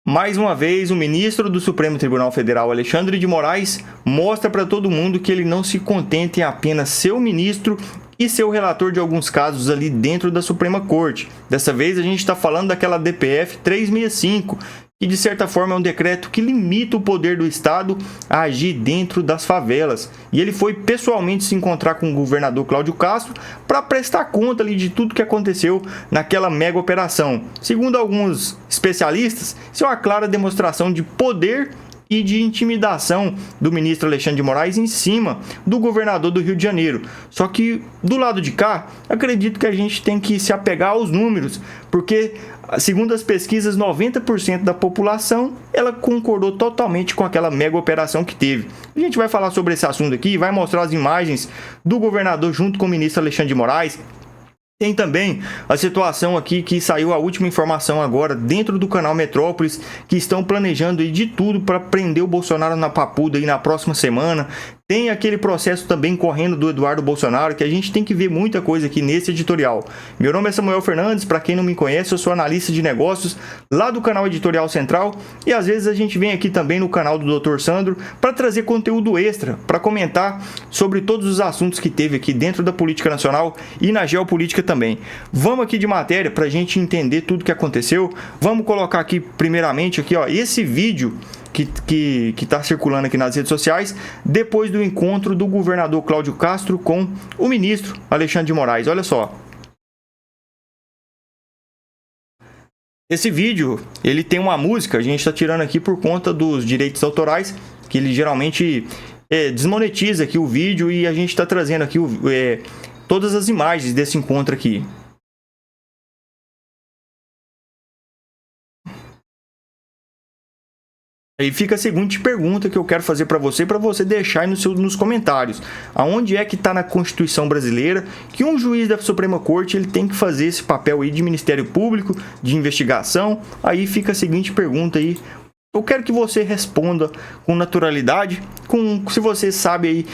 Mais uma vez, o ministro do Supremo Tribunal Federal, Alexandre de Moraes, mostra para todo mundo que ele não se contenta em apenas ser o ministro e ser o relator de alguns casos ali dentro da Suprema Corte. Dessa vez, a gente está falando daquela DPF 365, que de certa forma é um decreto que limita o poder do Estado a agir dentro das favelas. E ele foi pessoalmente se encontrar com o governador Cláudio Castro para prestar conta ali de tudo que aconteceu naquela mega operação. Segundo alguns especialistas, isso é uma clara demonstração de poder e de intimidação do ministro Alexandre de Moraes em cima do governador do Rio de Janeiro. Só que do lado de cá, acredito que a gente tem que se apegar aos números, porque segundo as pesquisas, 90% da população ela concordou totalmente com aquela mega operação que teve. A gente vai falar sobre esse assunto aqui, vai mostrar as imagens do governador junto com o ministro Alexandre de Moraes. Tem também a situação aqui que saiu a última informação agora dentro do canal Metrópolis, que estão planejando aí de tudo para prender o Bolsonaro na papuda aí na próxima semana. Tem aquele processo também correndo do Eduardo Bolsonaro, que a gente tem que ver muita coisa aqui nesse editorial. Meu nome é Samuel Fernandes, para quem não me conhece, eu sou analista de negócios lá do canal Editorial Central e às vezes a gente vem aqui também no canal do Dr. Sandro para trazer conteúdo extra, para comentar sobre todos os assuntos que teve aqui dentro da política nacional e na geopolítica também. Vamos aqui de matéria para a gente entender tudo que aconteceu. Vamos colocar aqui primeiramente aqui, ó, esse vídeo que está circulando aqui nas redes sociais, depois do encontro do governador Cláudio Castro com o ministro Alexandre de Moraes. Olha só. Esse vídeo, ele tem uma música, a gente está tirando aqui por conta dos direitos autorais, que ele geralmente desmonetiza aqui o vídeo, e a gente está trazendo aqui todas as imagens desse encontro aqui. Aí fica a seguinte pergunta que eu quero fazer para você deixar aí nos comentários. Aonde é que está na Constituição brasileira que um juiz da Suprema Corte ele tem que fazer esse papel aí de Ministério Público, de investigação? Aí fica a seguinte pergunta aí. Eu quero que você responda com naturalidade, se você sabe aí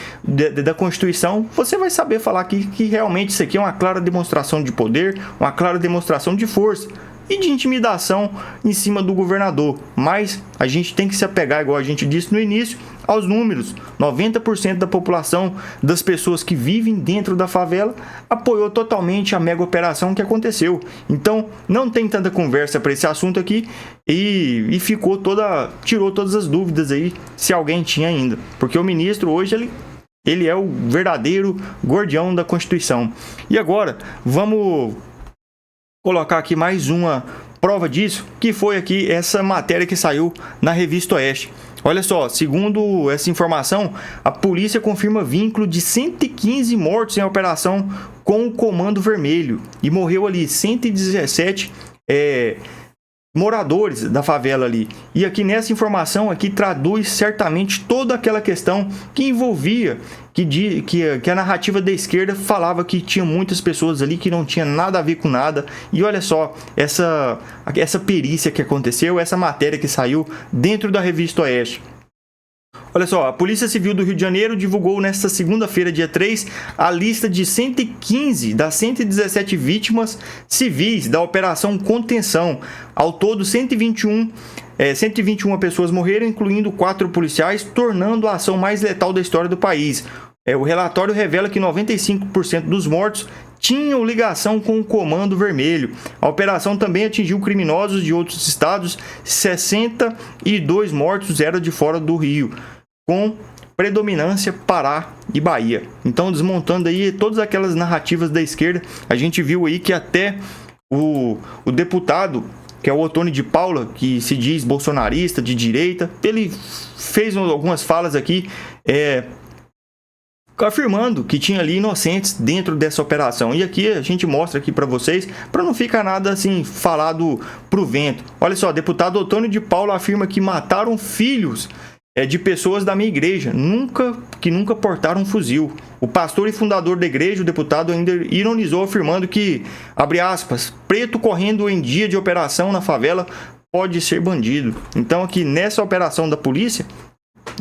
da Constituição, você vai saber falar que realmente isso aqui é uma clara demonstração de poder, uma clara demonstração de força e de intimidação em cima do governador. Mas a gente tem que se apegar, igual a gente disse no início, aos números. 90% da população, das pessoas que vivem dentro da favela, apoiou totalmente a mega operação que aconteceu. Então, não tem tanta conversa para esse assunto aqui e tirou todas as dúvidas aí, se alguém tinha ainda. Porque o ministro hoje, ele é o verdadeiro guardião da Constituição. E agora, vamos colocar aqui mais uma prova disso, que foi aqui essa matéria que saiu na Revista Oeste. Olha só, segundo essa informação, a polícia confirma vínculo de 115 mortos em operação com o Comando Vermelho e morreu ali 117 moradores da favela ali. E aqui nessa informação aqui traduz certamente toda aquela questão que envolvia que a narrativa da esquerda falava que tinha muitas pessoas ali que não tinha nada a ver com nada. E olha só essa perícia que aconteceu, essa matéria que saiu dentro da Revista Oeste. Olha só, a Polícia Civil do Rio de Janeiro divulgou nesta segunda-feira, dia 3, a lista de 115 das 117 vítimas civis da Operação Contenção. Ao todo, 121 pessoas morreram, incluindo 4 policiais, tornando a ação mais letal da história do país. O relatório revela que 95% dos mortos tinham ligação com o Comando Vermelho. A operação também atingiu criminosos de outros estados, 62 mortos eram de fora do Rio, com predominância Pará e Bahia. Então, desmontando aí todas aquelas narrativas da esquerda, a gente viu aí que até o deputado, que é o Ottoni de Paula, que se diz bolsonarista, de direita, ele fez algumas falas aqui, afirmando que tinha ali inocentes dentro dessa operação. E aqui a gente mostra aqui para vocês, para não ficar nada assim falado pro vento. Olha só, deputado Ottoni de Paula afirma que mataram filhos de pessoas da minha igreja, que nunca portaram um fuzil. O pastor e fundador da igreja, o deputado, ainda ironizou afirmando que, abre aspas, preto correndo em dia de operação na favela pode ser bandido. Então aqui nessa operação da polícia,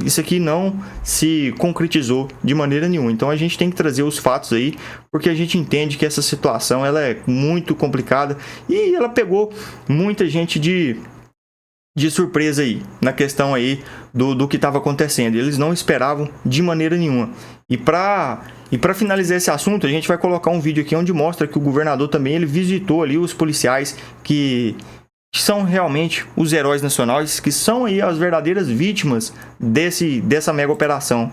isso aqui não se concretizou de maneira nenhuma. Então a gente tem que trazer os fatos aí, porque a gente entende que essa situação ela é muito complicada e ela pegou muita gente de de surpresa aí, na questão aí do que estava acontecendo. Eles não esperavam de maneira nenhuma. E para finalizar esse assunto, a gente vai colocar um vídeo aqui onde mostra que o governador também ele visitou ali os policiais que são realmente os heróis nacionais, que são aí as verdadeiras vítimas dessa mega operação.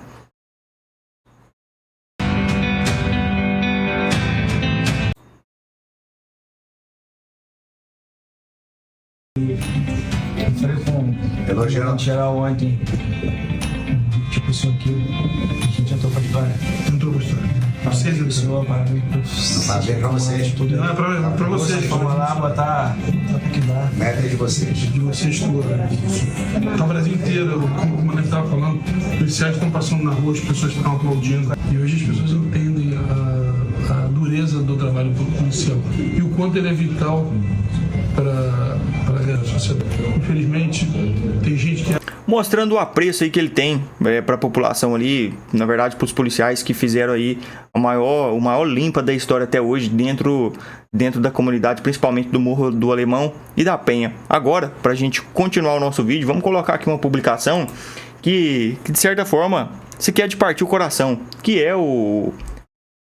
Eu falei com o gerente geral ontem, tipo isso aqui, a gente entrou pra história. Entrou pra história. Vocês entrou. Parabéns pra vocês. Não, é pra vocês. Vamos lá botar o que dá. Meta de vocês. De vocês tudo. Então, o Brasil inteiro, como o comandante estava falando, os policiais estão passando na rua, as pessoas estão aplaudindo. E hoje as pessoas entendem a dureza do trabalho policial e o quanto ele é vital para a sociedade. Infelizmente, tem gente que... Mostrando o apreço aí que ele tem para a população ali, na verdade para os policiais que fizeram aí o maior limpa da história até hoje dentro da comunidade, principalmente do Morro do Alemão e da Penha. Agora, para a gente continuar o nosso vídeo, vamos colocar aqui uma publicação que de certa forma se quer de partir o coração, que é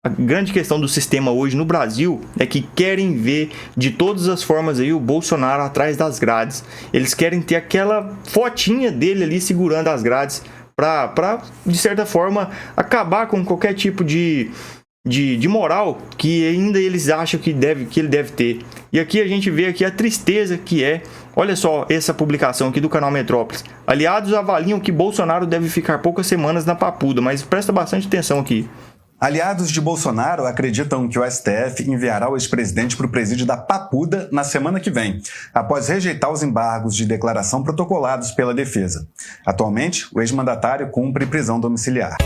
a grande questão do sistema hoje no Brasil é que querem ver de todas as formas aí o Bolsonaro atrás das grades. Eles querem ter aquela fotinha dele ali segurando as grades para de certa forma acabar com qualquer tipo de moral que ainda eles acham que ele deve ter. E aqui a gente vê aqui a tristeza que é. Olha só essa publicação aqui do canal Metrópolis. Aliados avaliam que Bolsonaro deve ficar poucas semanas na papuda, mas presta bastante atenção aqui. Aliados de Bolsonaro acreditam que o STF enviará o ex-presidente para o presídio da Papuda na semana que vem, após rejeitar os embargos de declaração protocolados pela defesa. Atualmente, o ex-mandatário cumpre prisão domiciliar.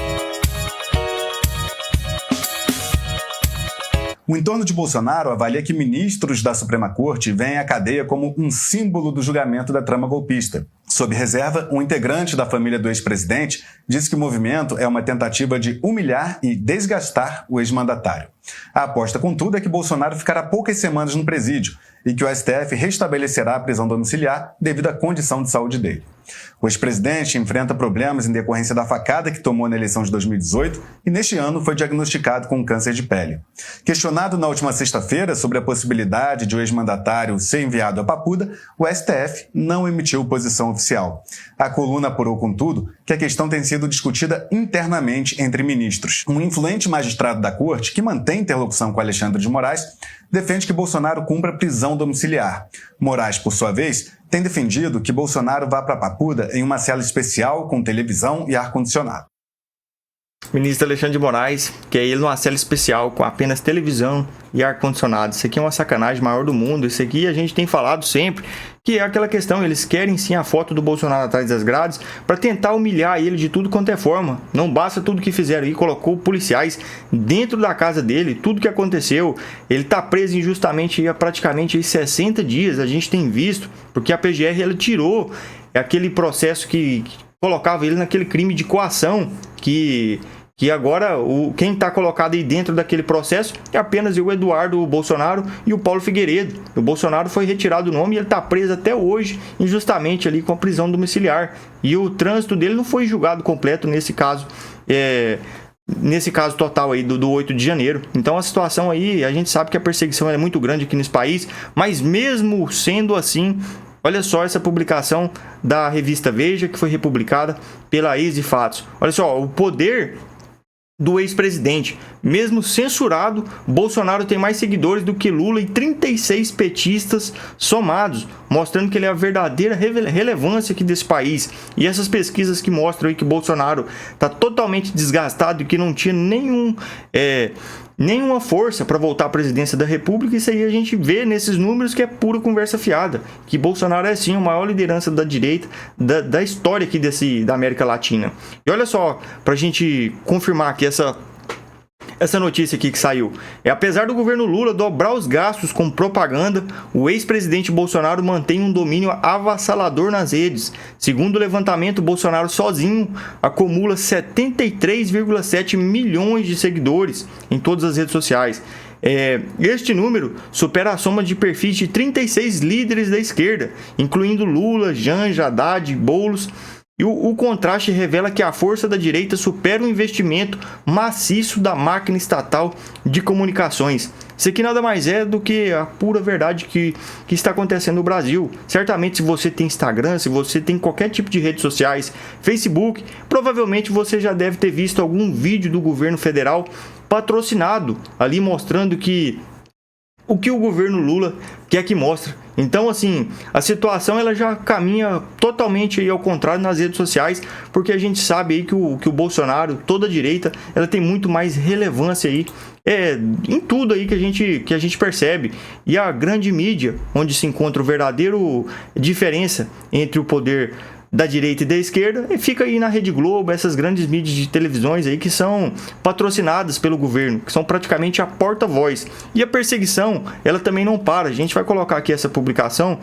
O entorno de Bolsonaro avalia que ministros da Suprema Corte veem a cadeia como um símbolo do julgamento da trama golpista. Sob reserva, um integrante da família do ex-presidente disse que o movimento é uma tentativa de humilhar e desgastar o ex-mandatário. A aposta, contudo, é que Bolsonaro ficará poucas semanas no presídio e que o STF restabelecerá a prisão domiciliar devido à condição de saúde dele. O ex-presidente enfrenta problemas em decorrência da facada que tomou na eleição de 2018 e neste ano foi diagnosticado com câncer de pele. Questionado na última sexta-feira sobre a possibilidade de o ex-mandatário ser enviado à Papuda, o STF não emitiu posição oficial. A coluna apurou, contudo, que a questão tem sido discutida internamente entre ministros. Um influente magistrado da corte, que mantém interlocução com Alexandre de Moraes, defende que Bolsonaro cumpra prisão domiciliar. Moraes, por sua vez, tem defendido que Bolsonaro vá para a Papuda em uma cela especial com televisão e ar-condicionado. Ministro Alexandre de Moraes, que é ele numa cela especial com apenas televisão e ar-condicionado. Isso aqui é uma sacanagem maior do mundo. Isso aqui a gente tem falado sempre, que é aquela questão, eles querem sim a foto do Bolsonaro atrás das grades para tentar humilhar ele de tudo quanto é forma. Não basta tudo que fizeram aí, colocou policiais dentro da casa dele, tudo que aconteceu. Ele está preso injustamente há praticamente 60 dias, a gente tem visto, porque a PGR ela tirou aquele processo que colocava ele naquele crime de coação, que agora quem está colocado aí dentro daquele processo é apenas o Eduardo Bolsonaro e o Paulo Figueiredo. O Bolsonaro foi retirado o nome e ele está preso até hoje, injustamente ali com a prisão domiciliar. E o trânsito dele não foi julgado completo nesse caso, nesse caso total aí do 8 de janeiro. Então a situação aí, a gente sabe que a perseguição é muito grande aqui nesse país, mas mesmo sendo assim, olha só essa publicação da revista Veja, que foi republicada pela Ex e Fatos. Olha só, o poder do ex-presidente. Mesmo censurado, Bolsonaro tem mais seguidores do que Lula e 36 petistas somados, mostrando que ele é a verdadeira relevância aqui desse país. E essas pesquisas que mostram aí que Bolsonaro está totalmente desgastado e que não tinha nenhuma força para voltar à presidência da República, isso aí a gente vê nesses números que é pura conversa fiada, que Bolsonaro é sim a maior liderança da direita da história aqui da América Latina. E olha só, para a gente confirmar aqui essa notícia aqui que saiu. Apesar do governo Lula dobrar os gastos com propaganda, o ex-presidente Bolsonaro mantém um domínio avassalador nas redes. Segundo o levantamento, Bolsonaro sozinho acumula 73,7 milhões de seguidores em todas as redes sociais. Este número supera a soma de perfis de 36 líderes da esquerda, incluindo Lula, Janja, Haddad, Boulos. E o contraste revela que a força da direita supera o investimento maciço da máquina estatal de comunicações. Isso aqui nada mais é do que a pura verdade que está acontecendo no Brasil. Certamente, se você tem Instagram, se você tem qualquer tipo de redes sociais, Facebook, provavelmente você já deve ter visto algum vídeo do governo federal patrocinado ali mostrando que o que o governo Lula quer que mostre. Então, assim, a situação ela já caminha totalmente aí ao contrário nas redes sociais, porque a gente sabe aí que o Bolsonaro, toda a direita, ela tem muito mais relevância aí em tudo aí que a gente percebe. E a grande mídia, onde se encontra o verdadeiro diferença entre o poder da direita e da esquerda, e fica aí na Rede Globo, essas grandes mídias de televisões aí que são patrocinadas pelo governo, que são praticamente a porta-voz. E a perseguição, ela também não para. A gente vai colocar aqui essa publicação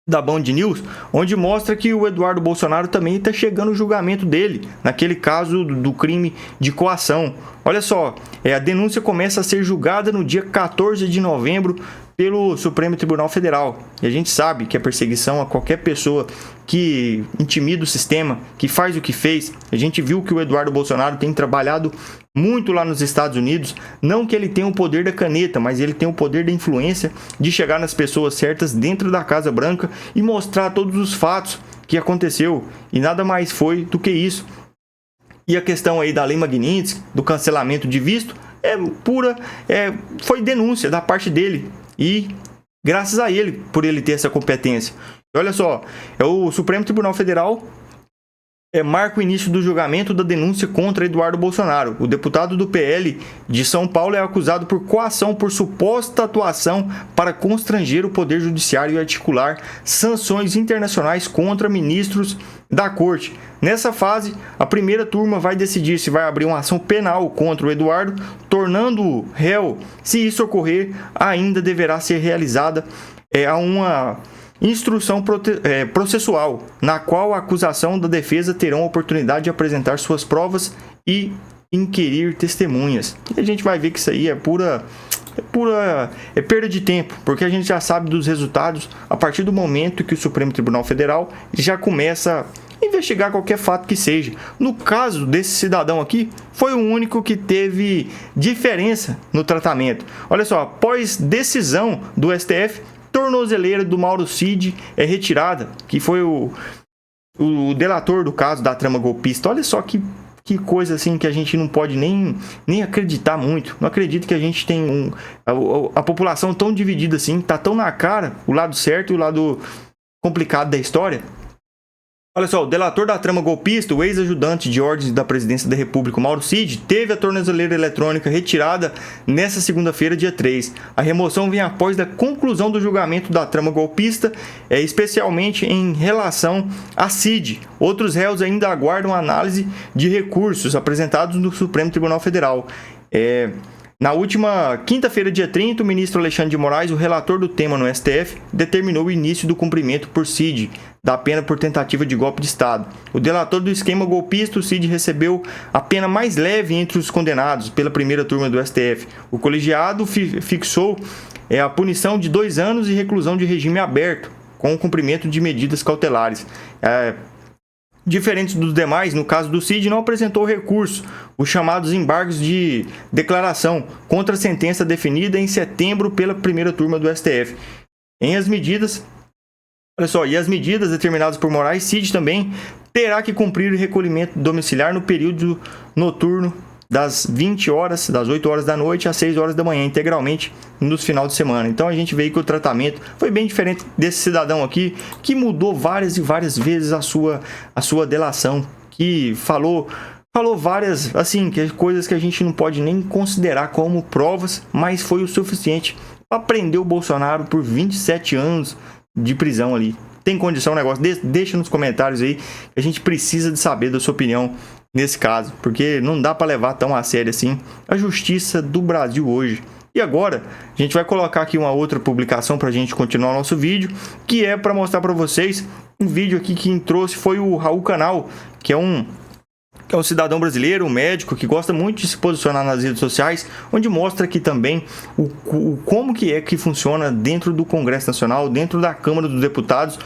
da Band News, onde mostra que o Eduardo Bolsonaro também está chegando o julgamento dele, naquele caso do crime de coação. Olha só, a denúncia começa a ser julgada no dia 14 de novembro pelo Supremo Tribunal Federal. E a gente sabe que a perseguição a qualquer pessoa que intimida o sistema, que faz o que fez, a gente viu que o Eduardo Bolsonaro tem trabalhado muito lá nos Estados Unidos, não que ele tenha o poder da caneta, mas ele tem o poder da influência de chegar nas pessoas certas dentro da Casa Branca e mostrar todos os fatos que aconteceu, e nada mais foi do que isso. E a questão aí da Lei Magnitsky, do cancelamento de visto, foi denúncia da parte dele, e graças a ele, por ele ter essa competência. E olha só, o Supremo Tribunal Federal marca o início do julgamento da denúncia contra Eduardo Bolsonaro. O deputado do PL de São Paulo é acusado por coação por suposta atuação para constranger o Poder Judiciário e articular sanções internacionais contra ministros da Corte. Nessa fase, a primeira turma vai decidir se vai abrir uma ação penal contra o Eduardo, tornando-o réu. Se isso ocorrer, ainda deverá ser realizada uma instrução processual, na qual a acusação da defesa terão a oportunidade de apresentar suas provas e inquirir testemunhas. E a gente vai ver que isso aí é perda de tempo, porque a gente já sabe dos resultados a partir do momento que o Supremo Tribunal Federal já começa a investigar qualquer fato que seja. No caso desse cidadão aqui, foi o único que teve diferença no tratamento. Olha só, após decisão do STF, tornozeleira do Mauro Cid é retirada, que foi o delator do caso da trama golpista. Olha só que coisa assim que a gente não pode nem acreditar muito. Não acredito que a gente tem a população tão dividida assim, tá tão na cara o lado certo e o lado complicado da história. Olha só, o delator da trama golpista, o ex-ajudante de ordens da presidência da República, Mauro Cid, teve a tornozeleira eletrônica retirada nesta segunda-feira, dia 3. A remoção vem após a conclusão do julgamento da trama golpista, especialmente em relação a Cid. Outros réus ainda aguardam análise de recursos apresentados no Supremo Tribunal Federal. Na última quinta-feira, dia 30, o ministro Alexandre de Moraes, o relator do tema no STF, determinou o início do cumprimento por Cid da pena por tentativa de golpe de Estado. O delator do esquema golpista, o Cid, recebeu a pena mais leve entre os condenados pela primeira turma do STF. O colegiado fixou a punição de 2 anos e reclusão de regime aberto, com o cumprimento de medidas cautelares. Diferente dos demais, no caso do Cid, não apresentou recurso, os chamados embargos de declaração contra a sentença definida em setembro pela primeira turma do STF. E as medidas determinadas por Moraes, Cid também terá que cumprir o recolhimento domiciliar no período noturno das 20 horas, das 8 horas da noite às 6 horas da manhã, integralmente nos finais de semana. Então a gente vê que o tratamento foi bem diferente desse cidadão aqui, que mudou várias e várias vezes a sua delação, que falou várias, assim, coisas que a gente não pode nem considerar como provas, mas foi o suficiente para prender o Bolsonaro por 27 anos de prisão ali. Tem condição o negócio? Deixa nos comentários aí, que a gente precisa de saber da sua opinião nesse caso, porque não dá para levar tão a sério assim a justiça do Brasil hoje. E agora, a gente vai colocar aqui uma outra publicação para a gente continuar o nosso vídeo, que é para mostrar para vocês um vídeo aqui que quem trouxe foi o Raul Canal, que é um que é um cidadão brasileiro, um médico, que gosta muito de se posicionar nas redes sociais, onde mostra aqui também como que funciona dentro do Congresso Nacional, dentro da Câmara dos Deputados,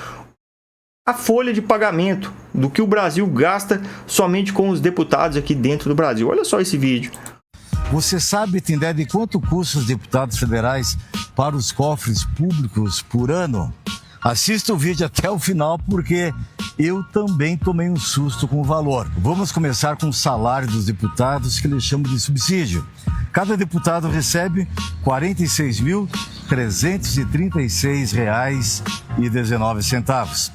a folha de pagamento do que o Brasil gasta somente com os deputados aqui dentro do Brasil. Olha só esse vídeo. Você sabe, tem ideia de quanto custam os deputados federais para os cofres públicos por ano? Assista o vídeo até o final, porque eu também tomei um susto com o valor. Vamos começar com o salário dos deputados, que eles chamam de subsídio. Cada deputado recebe R$ 46.336,19.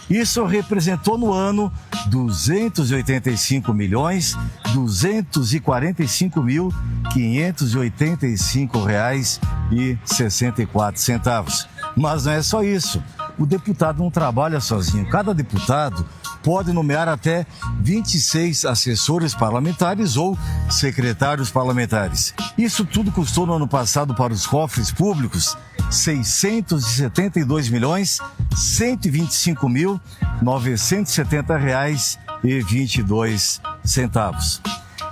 Isso representou no ano R$ 285.245.585,64. Mas não é só isso. O deputado não trabalha sozinho. Cada deputado pode nomear até 26 assessores parlamentares ou secretários parlamentares. Isso tudo custou no ano passado para os cofres públicos R$ 672.125.970,22.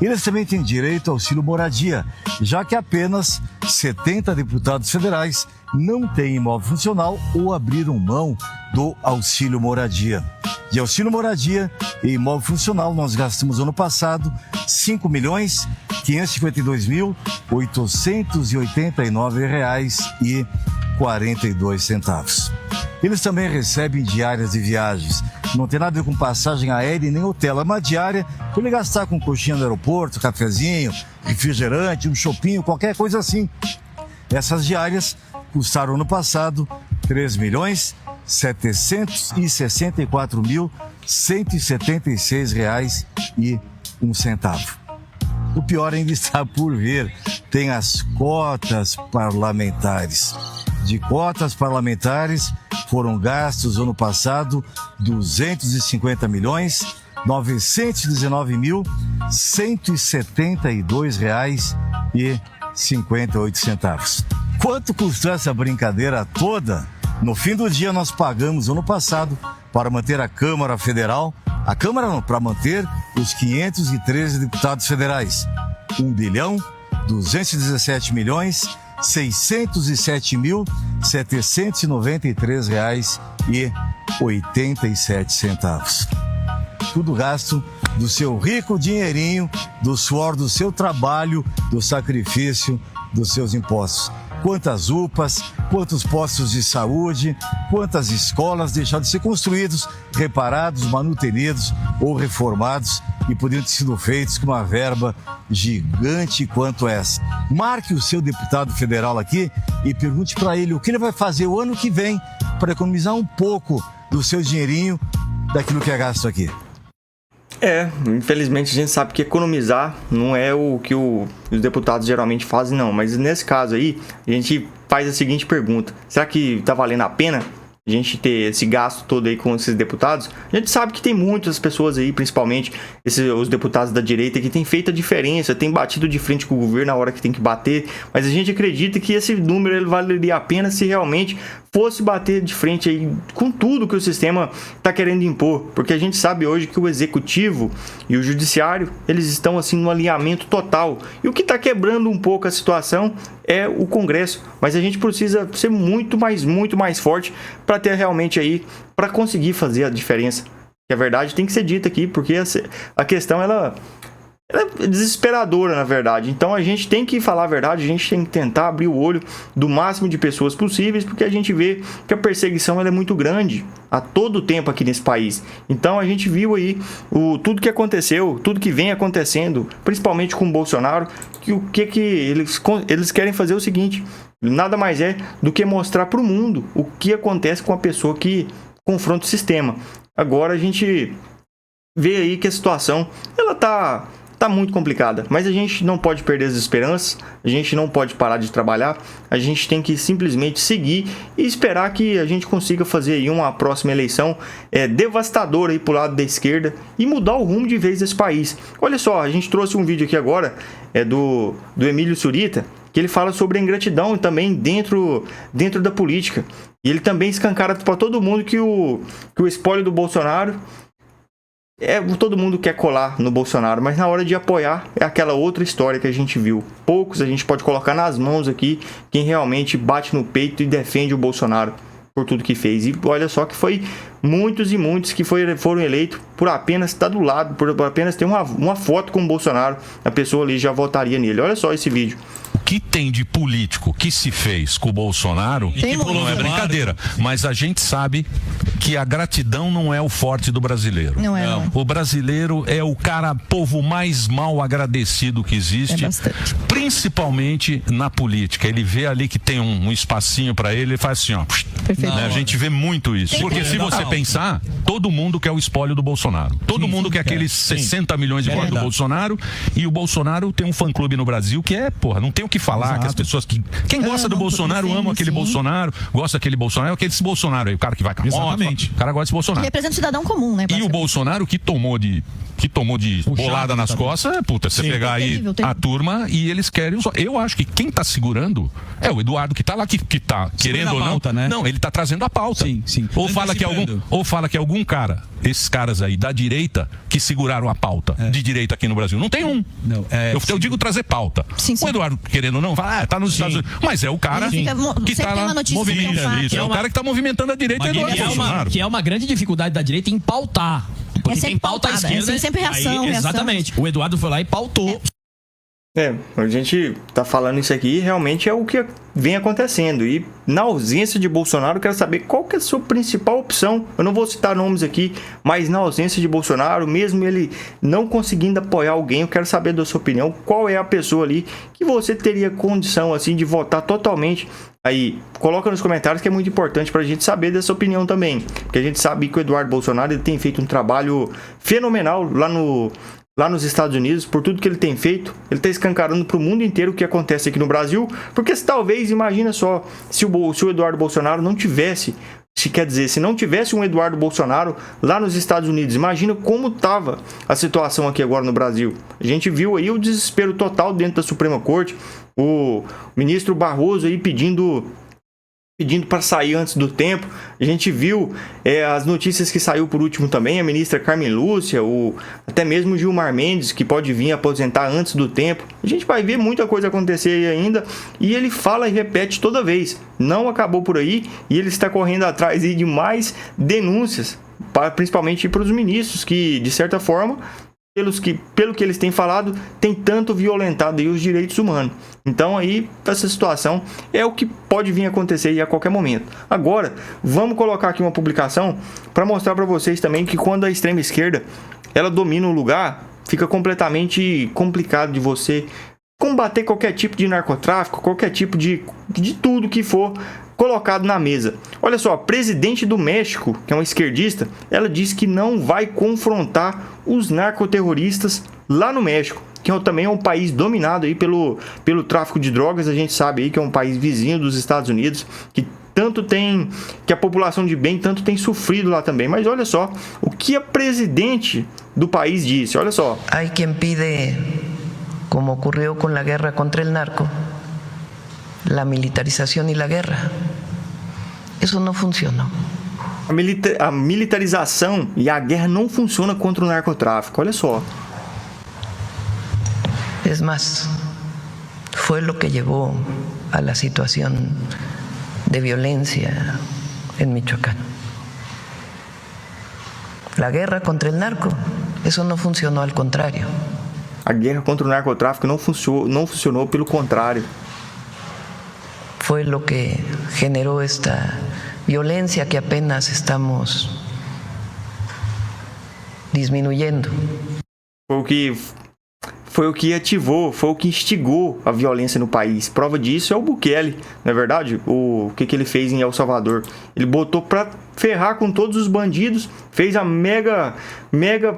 Eles também têm direito ao auxílio moradia, já que apenas 70 deputados federais não têm imóvel funcional ou abriram mão do auxílio moradia. De auxílio moradia e imóvel funcional, nós gastamos ano passado R$ 5.552.889,42. Eles também recebem diárias de viagens. Não tem nada a ver com passagem aérea e nem hotel. É uma diária para ele gastar com coxinha no aeroporto, cafezinho, refrigerante, um chopinho, qualquer coisa assim. Essas diárias custaram ano passado R$ 3.764.176,01. O pior ainda está por vir. Tem as cotas parlamentares. De cotas parlamentares foram gastos ano passado R$ 250.919.172,58. Quanto custou essa brincadeira toda? No fim do dia, nós pagamos ano passado para manter a Câmara Federal, para manter os 513 deputados federais, R$ 1.217.617.793,87. Tudo gasto do seu rico dinheirinho, do suor do seu trabalho, do sacrifício dos seus impostos. Quantas UPAs, quantos postos de saúde, quantas escolas deixaram de ser construídos, reparados, manutenidos ou reformados e poderiam ter sido feitos com uma verba gigante quanto essa. Marque o seu deputado federal aqui e pergunte para ele o que ele vai fazer o ano que vem para economizar um pouco do seu dinheirinho daquilo que é gasto aqui. Infelizmente a gente sabe que economizar não é o que os deputados geralmente fazem, não. Mas nesse caso aí, a gente faz a seguinte pergunta: será que tá valendo a pena a gente ter esse gasto todo aí com esses deputados? A gente sabe que tem muitas pessoas aí, principalmente os deputados da direita, que têm feito a diferença, têm batido de frente com o governo na hora que tem que bater, mas a gente acredita que esse número ele valeria a pena se realmente fosse bater de frente aí com tudo que o sistema está querendo impor, porque a gente sabe hoje que o executivo e o judiciário, eles estão assim no alinhamento total, e o que está quebrando um pouco a situação é o Congresso, mas a gente precisa ser muito mais forte para ter realmente aí, para conseguir fazer a diferença. E a verdade tem que ser dita aqui, porque a questão ela é desesperadora, na verdade. Então a gente tem que falar a verdade, a gente tem que tentar abrir o olho do máximo de pessoas possíveis, porque a gente vê que a perseguição ela é muito grande a todo tempo aqui nesse país. Então a gente viu aí tudo que aconteceu, tudo que vem acontecendo, principalmente com o Bolsonaro, que eles querem fazer o seguinte: nada mais é do que mostrar para o mundo o que acontece com a pessoa que confronta o sistema. Agora a gente vê aí que a situação ela tá muito complicada, mas a gente não pode perder as esperanças, a gente não pode parar de trabalhar, a gente tem que simplesmente seguir e esperar que a gente consiga fazer aí uma próxima eleição devastadora aí pro lado da esquerda e mudar o rumo de vez desse país. Olha só, a gente trouxe um vídeo aqui agora do Emílio Surita, que ele fala sobre a ingratidão também dentro da política, e ele também escancara para todo mundo que o espólio do Bolsonaro todo mundo quer colar no Bolsonaro, mas na hora de apoiar é aquela outra história que a gente viu. Poucos a gente pode colocar nas mãos aqui quem realmente bate no peito e defende o Bolsonaro por tudo que fez. E olha só que foi muitos e muitos que foram eleitos por apenas estar do lado, por apenas ter uma foto com o Bolsonaro. A pessoa ali já votaria nele. Olha só esse vídeo. O que tem de político que se fez com o Bolsonaro, não é brincadeira, mas a gente sabe que a gratidão não é o forte do brasileiro. Não é. Não. O brasileiro é o povo mais mal agradecido que existe, principalmente na política. Ele vê ali que tem um espacinho para ele faz assim, ó. Né? A gente vê muito isso. Porque se você pensar, todo mundo quer o espólio do Bolsonaro. Todo mundo quer aqueles 60 milhões de votos do Bolsonaro, e o Bolsonaro tem um fã-clube no Brasil que não tem o que falar, que as pessoas quem gosta do Bolsonaro ama aquele Bolsonaro, gosta daquele Bolsonaro, é aquele Bolsonaro aí, o cara que vai com a moto, o cara gosta desse Bolsonaro. Que representa o cidadão comum, né? E o Bolsonaro que tomou de bolada nas costas, você pegar aí a turma e eles querem. Eu acho que quem tá segurando é o Eduardo, que tá lá, que tá querendo ou não. Pauta, né? Não, ele tá trazendo a pauta. Sim. Ou fala que algum cara, esses caras aí da direita, que seguraram a pauta de direita aqui no Brasil. Não tem um. Não, eu digo trazer pauta. Sim. O Eduardo, querendo ou não, fala, tá nos Estados Unidos. Mas é o cara que tá lá movimentando isso. É o cara que tá movimentando a direita, Eduardo Bolsonaro. Que é uma grande dificuldade da direita em pautar. Porque quem pauta a esquerda... sempre reação. Exatamente. O Eduardo foi lá e pautou. A gente tá falando isso aqui, realmente é o que vem acontecendo. E na ausência de Bolsonaro, eu quero saber qual que é a sua principal opção. Eu não vou citar nomes aqui, mas na ausência de Bolsonaro, mesmo ele não conseguindo apoiar alguém, eu quero saber da sua opinião. Qual é a pessoa ali que você teria condição assim de votar totalmente? Aí, coloca nos comentários, que é muito importante pra gente saber dessa opinião também. Porque a gente sabe que o Eduardo Bolsonaro ele tem feito um trabalho fenomenal lá nos Estados Unidos, por tudo que ele tem feito. Ele está escancarando para o mundo inteiro o que acontece aqui no Brasil, porque talvez, imagina só, se o Eduardo Bolsonaro não tivesse, se não tivesse um Eduardo Bolsonaro lá nos Estados Unidos, imagina como estava a situação aqui agora no Brasil. A gente viu aí o desespero total dentro da Suprema Corte, o ministro Barroso aí pedindo para sair antes do tempo. A gente viu as notícias que saiu por último também, a ministra Carmen Lúcia, até mesmo o Gilmar Mendes, que pode vir aposentar antes do tempo. A gente vai ver muita coisa acontecer aí ainda, e ele fala e repete toda vez, não acabou por aí, e ele está correndo atrás aí de mais denúncias, principalmente para os ministros, que de certa forma, pelo que eles têm falado, tem tanto violentado aí os direitos humanos. Então aí, essa situação é o que pode vir a acontecer aí a qualquer momento. Agora, vamos colocar aqui uma publicação para mostrar para vocês também que quando a extrema esquerda ela domina um lugar, fica completamente complicado de você combater qualquer tipo de narcotráfico, qualquer tipo de tudo que for colocado na mesa. Olha só, a presidente do México, que é uma esquerdista, ela disse que não vai confrontar os narcoterroristas lá no México, que também é um país dominado aí pelo tráfico de drogas. A gente sabe aí que é um país vizinho dos Estados Unidos, que a população de bem tanto tem sofrido lá também. Mas olha só o que a presidente do país disse, olha só. Hay quien pide, como ocurrió con la guerra contra el narco, la militarización y la guerra. Eso no funcionó. A militarização e a guerra não funciona contra o narcotráfico, olha só. Es más, fue lo que llevó a la situación de violencia en Michoacán. La guerra contra el narco, eso no funcionó, al contrario. A guerra contra o narcotráfico não funcionou, pelo contrário. Fue lo que generó esta violencia que apenas estamos disminuyendo. Foi o que ativou, foi o que instigou a violência no país. Prova disso é o Bukele, não é verdade? O que ele fez em El Salvador? Ele botou para ferrar com todos os bandidos, fez a mega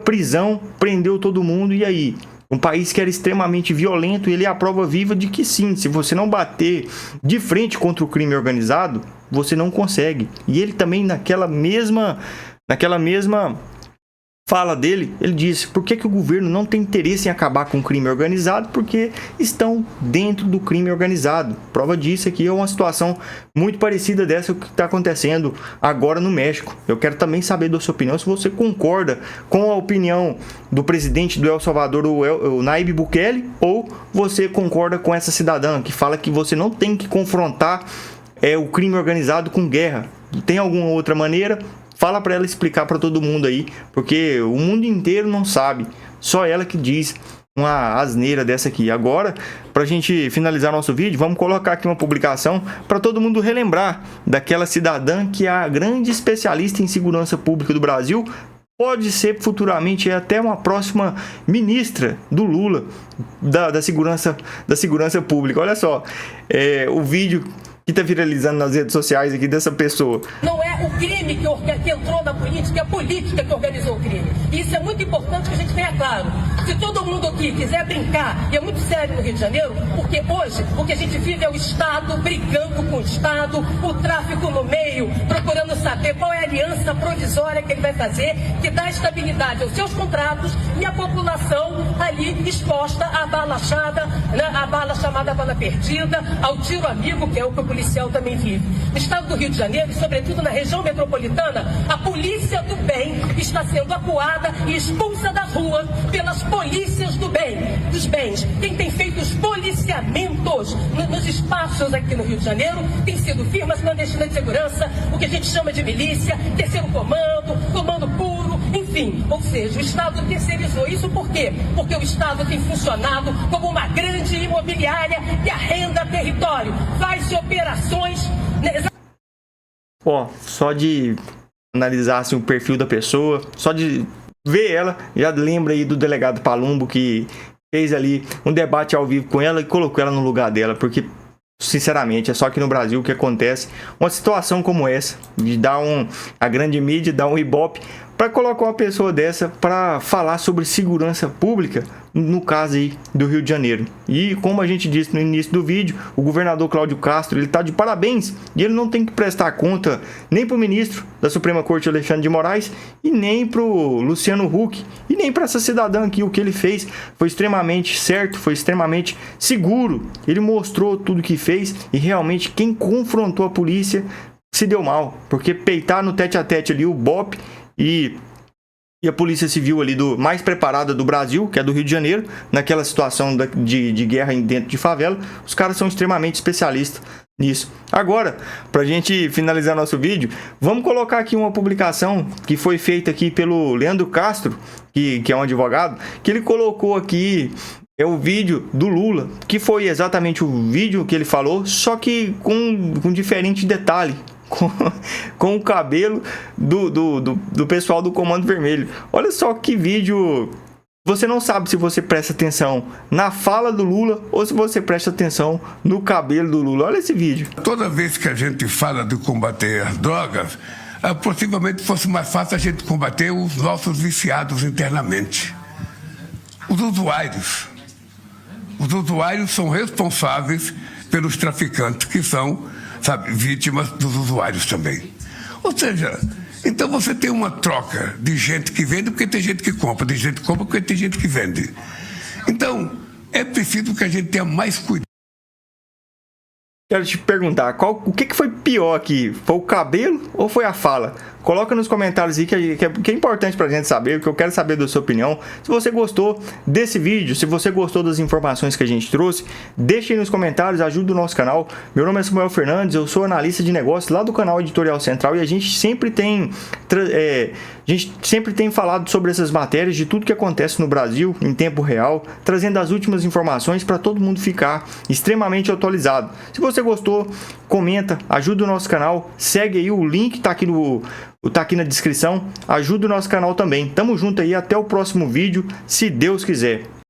prisão, prendeu todo mundo, e aí? Um país que era extremamente violento, ele é a prova viva de que sim, se você não bater de frente contra o crime organizado, você não consegue. E ele também naquela mesma fala dele, ele disse: por que o governo não tem interesse em acabar com o crime organizado? Porque estão dentro do crime organizado. Prova disso aqui é uma situação muito parecida dessa que está acontecendo agora no México. Eu quero também saber da sua opinião, se você concorda com a opinião do presidente do El Salvador, o Nayib Bukele, ou você concorda com essa cidadã que fala que você não tem que confrontar o crime organizado com guerra. Tem alguma outra maneira? Fala para ela explicar para todo mundo aí, porque o mundo inteiro não sabe. Só ela que diz uma asneira dessa aqui. Agora, para a gente finalizar nosso vídeo, vamos colocar aqui uma publicação para todo mundo relembrar daquela cidadã que é a grande especialista em segurança pública do Brasil. Pode ser futuramente até uma próxima ministra do Lula da segurança pública. Olha só, o vídeo que está viralizando nas redes sociais aqui dessa pessoa. Não é o crime que entrou na política, é a política que organizou o crime. E isso é muito importante que a gente tenha claro. Se todo mundo aqui quiser brincar, e é muito sério no Rio de Janeiro, porque hoje o que a gente vive é o Estado brigando com o Estado, o tráfico no meio, procurando saber qual é a aliança provisória que ele vai fazer, que dá estabilidade aos seus contratos, e a população ali exposta à bala achada, né, à bala chamada bala perdida, ao tiro amigo, que é o que o policial também vive. No estado do Rio de Janeiro, e sobretudo na região metropolitana, a polícia do bem está sendo acuada e expulsa das ruas pelas polícias do bem, dos bens. Quem tem feito os policiamentos nos espaços aqui no Rio de Janeiro tem sido firmas clandestinas de segurança, o que a gente chama de milícia, terceiro comando, comando puro, enfim. Ou seja, o Estado terceirizou isso. Por quê? Porque o Estado tem funcionado como uma grande imobiliária que arrenda território, faz operações. Só de analisar assim, o perfil da pessoa, só de ver ela, já lembra aí do delegado Palumbo, que fez ali um debate ao vivo com ela e colocou ela no lugar dela, porque sinceramente é só aqui no Brasil que acontece uma situação como essa, de dar a grande mídia dar um ibope para colocar uma pessoa dessa para falar sobre segurança pública, no caso aí do Rio de Janeiro. E como a gente disse no início do vídeo, o governador Cláudio Castro, ele está de parabéns, e ele não tem que prestar conta nem para o ministro da Suprema Corte, Alexandre de Moraes, e nem para o Luciano Huck, e nem para essa cidadã aqui. O que ele fez foi extremamente certo, foi extremamente seguro. Ele mostrou tudo que fez, e realmente quem confrontou a polícia se deu mal, porque peitar no tete-a-tete ali o BOP e a Polícia Civil ali mais preparada do Brasil, que é do Rio de Janeiro, naquela situação de guerra dentro de favela, os caras são extremamente especialistas nisso. Agora, pra gente finalizar nosso vídeo, vamos colocar aqui uma publicação que foi feita aqui pelo Leandro Castro, que é um advogado, que ele colocou aqui o vídeo do Lula, que foi exatamente o vídeo que ele falou, só que com diferente detalhe. Com o cabelo do pessoal do Comando Vermelho. Olha só que vídeo. Você não sabe se você presta atenção na fala do Lula ou se você presta atenção no cabelo do Lula. Olha esse vídeo. Toda vez que a gente fala de combater as drogas, possivelmente fosse mais fácil a gente combater os nossos viciados internamente. Os usuários. Os usuários são responsáveis pelos traficantes, que são, vítimas dos usuários também. Ou seja, então você tem uma troca de gente que vende porque tem gente que compra, de gente que compra porque tem gente que vende. Então, é preciso que a gente tenha mais cuidado. Quero te perguntar, o que foi pior aqui? Foi o cabelo ou foi a fala? Coloca nos comentários aí que é importante pra gente saber, que eu quero saber da sua opinião. Se você gostou desse vídeo, se você gostou das informações que a gente trouxe, deixe aí nos comentários, ajuda o nosso canal. Meu nome é Samuel Fernandes, eu sou analista de negócios lá do canal Editorial Central, e a gente sempre tem falado sobre essas matérias, de tudo que acontece no Brasil em tempo real, trazendo as últimas informações para todo mundo ficar extremamente atualizado. Se você gostou, comenta, ajuda o nosso canal, segue aí, o link tá aqui na descrição, ajuda o nosso canal também. Tamo junto aí, até o próximo vídeo, se Deus quiser.